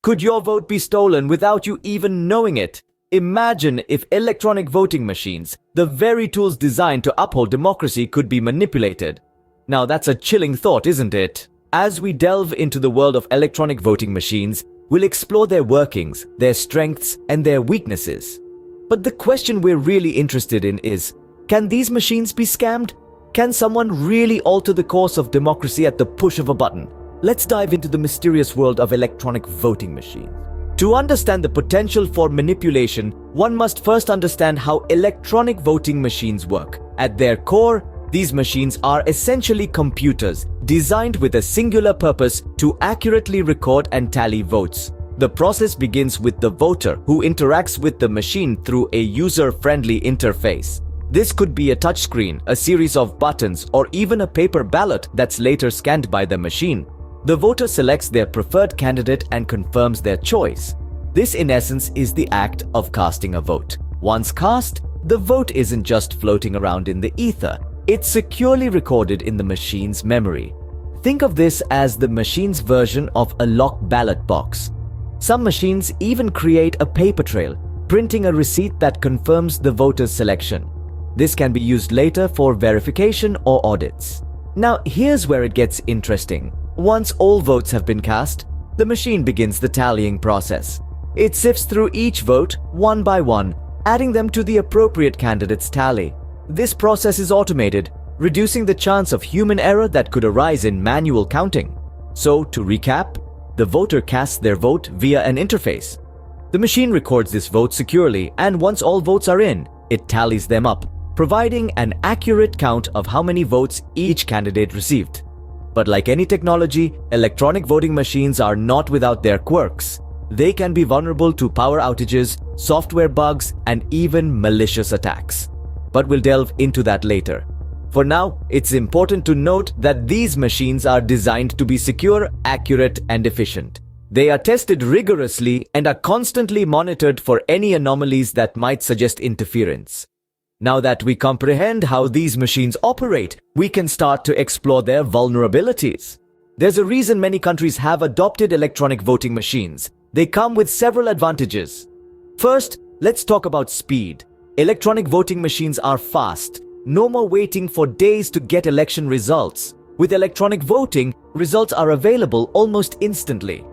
Could your vote be stolen without you even knowing it? Imagine if electronic voting machines, the very tools designed to uphold democracy, could be manipulated. Now that's a chilling thought, isn't it? As we delve into the world of electronic voting machines, we'll explore their workings, their strengths, and their weaknesses. But the question we're really interested in is, can these machines be scammed? Can someone really alter the course of democracy at the push of a button? Let's dive into the mysterious world of electronic voting machines. To understand the potential for manipulation, one must first understand how electronic voting machines work. At their core, these machines are essentially computers designed with a singular purpose to accurately record and tally votes. The process begins with the voter, who interacts with the machine through a user-friendly interface. This could be a touchscreen, a series of buttons, or even a paper ballot that's later scanned by the machine. The voter selects their preferred candidate and confirms their choice. This, in essence, is the act of casting a vote. Once cast, the vote isn't just floating around in the ether. It's securely recorded in the machine's memory. Think of this as the machine's version of a locked ballot box. Some machines even create a paper trail, printing a receipt that confirms the voter's selection. This can be used later for verification or audits. Now, here's where it gets interesting. Once all votes have been cast, the machine begins the tallying process. It sifts through each vote one by one, adding them to the appropriate candidate's tally. This process is automated, reducing the chance of human error that could arise in manual counting. So, to recap, the voter casts their vote via an interface. The machine records this vote securely, and once all votes are in, it tallies them up, providing an accurate count of how many votes each candidate received. But like any technology, electronic voting machines are not without their quirks. They can be vulnerable to power outages, software bugs, and even malicious attacks. But we'll delve into that later. For now, it's important to note that these machines are designed to be secure, accurate, and efficient. They are tested rigorously and are constantly monitored for any anomalies that might suggest interference. Now that we comprehend how these machines operate, we can start to explore their vulnerabilities. There's a reason many countries have adopted electronic voting machines. They come with several advantages. First, let's talk about speed. Electronic voting machines are fast. No more waiting for days to get election results. With electronic voting, results are available almost instantly.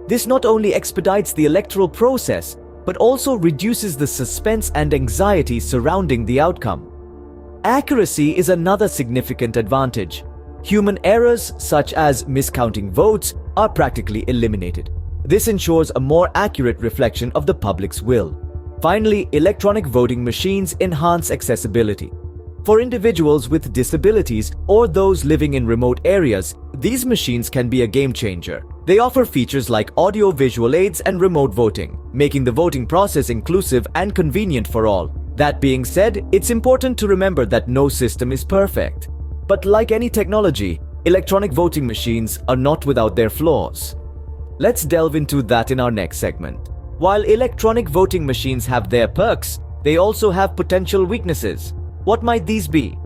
This not only expedites the electoral process, but also reduces the suspense and anxiety surrounding the outcome. Accuracy is another significant advantage. Human errors, such as miscounting votes, are practically eliminated. This ensures a more accurate reflection of the public's will. Finally, electronic voting machines enhance accessibility. For individuals with disabilities or those living in remote areas, these machines can be a game changer. They offer features like audio-visual aids and remote voting, making the voting process inclusive and convenient for all. That being said, it's important to remember that no system is perfect. But like any technology, electronic voting machines are not without their flaws. Let's delve into that in our next segment. While electronic voting machines have their perks, they also have potential weaknesses. What might these be?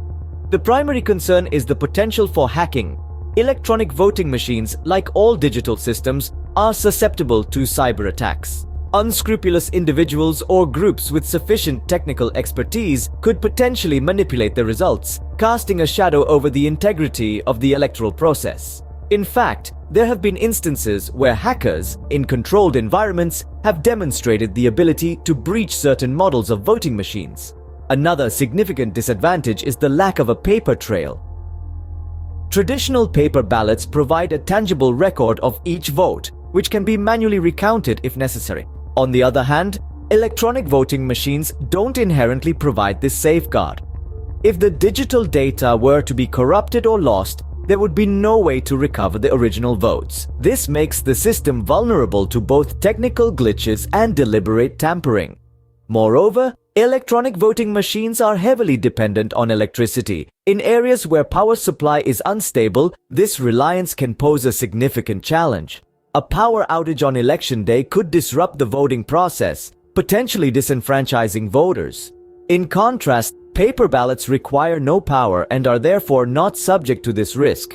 The primary concern is the potential for hacking. Electronic voting machines, like all digital systems, are susceptible to cyber attacks. Unscrupulous individuals or groups with sufficient technical expertise could potentially manipulate the results, casting a shadow over the integrity of the electoral process. In fact, there have been instances where hackers, in controlled environments, have demonstrated the ability to breach certain models of voting machines. Another significant disadvantage is the lack of a paper trail. Traditional paper ballots provide a tangible record of each vote, which can be manually recounted if necessary. On the other hand, electronic voting machines don't inherently provide this safeguard. If the digital data were to be corrupted or lost, there would be no way to recover the original votes. This makes the system vulnerable to both technical glitches and deliberate tampering. Moreover, electronic voting machines are heavily dependent on electricity. In areas where power supply is unstable, this reliance can pose a significant challenge. A power outage on election day could disrupt the voting process, potentially disenfranchising voters. In contrast, paper ballots require no power and are therefore not subject to this risk.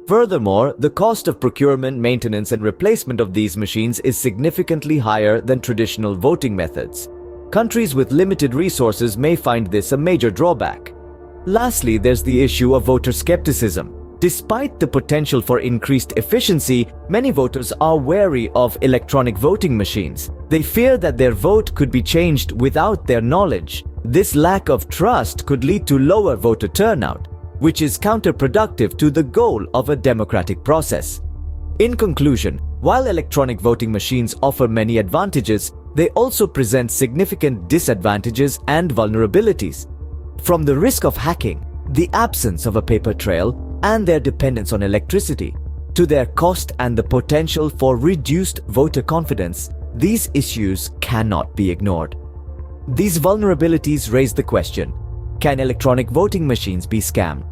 Furthermore, the cost of procurement, maintenance, and replacement of these machines is significantly higher than traditional voting methods. Countries with limited resources may find this a major drawback. Lastly, there's the issue of voter skepticism. Despite the potential for increased efficiency, many voters are wary of electronic voting machines. They fear that their vote could be changed without their knowledge. This lack of trust could lead to lower voter turnout, which is counterproductive to the goal of a democratic process. In conclusion, while electronic voting machines offer many advantages, they also present significant disadvantages and vulnerabilities. From the risk of hacking, the absence of a paper trail, and their dependence on electricity, to their cost and the potential for reduced voter confidence, these issues cannot be ignored. These vulnerabilities raise the question, can electronic voting machines be scammed?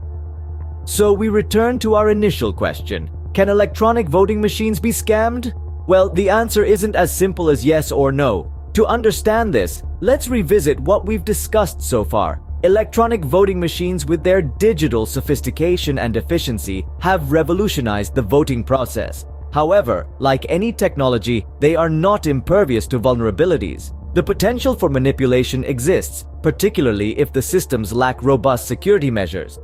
So we return to our initial question, can electronic voting machines be scammed? Well, the answer isn't as simple as yes or no. To understand this, let's revisit what we've discussed so far. Electronic voting machines, with their digital sophistication and efficiency, have revolutionized the voting process. However, like any technology, they are not impervious to vulnerabilities. The potential for manipulation exists, particularly if the systems lack robust security measures.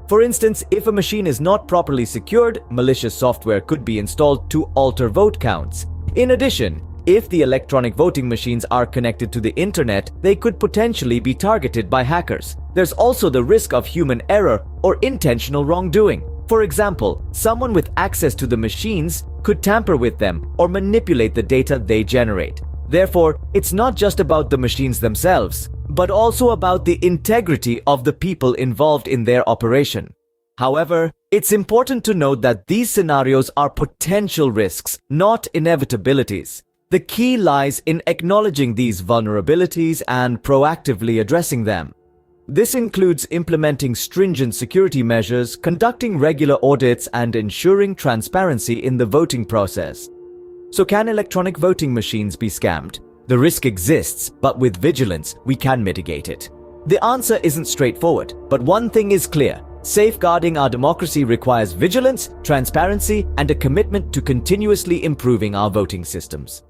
For instance, if a machine is not properly secured, malicious software could be installed to alter vote counts. In addition, if the electronic voting machines are connected to the internet, they could potentially be targeted by hackers. There's also the risk of human error or intentional wrongdoing. For example, someone with access to the machines could tamper with them or manipulate the data they generate. Therefore, it's not just about the machines themselves, but also about the integrity of the people involved in their operation. However, it's important to note that these scenarios are potential risks, not inevitabilities. The key lies in acknowledging these vulnerabilities and proactively addressing them. This includes implementing stringent security measures, conducting regular audits, and ensuring transparency in the voting process. So can electronic voting machines be scammed? The risk exists, but with vigilance, we can mitigate it. The answer isn't straightforward, but one thing is clear. Safeguarding our democracy requires vigilance, transparency, and a commitment to continuously improving our voting systems.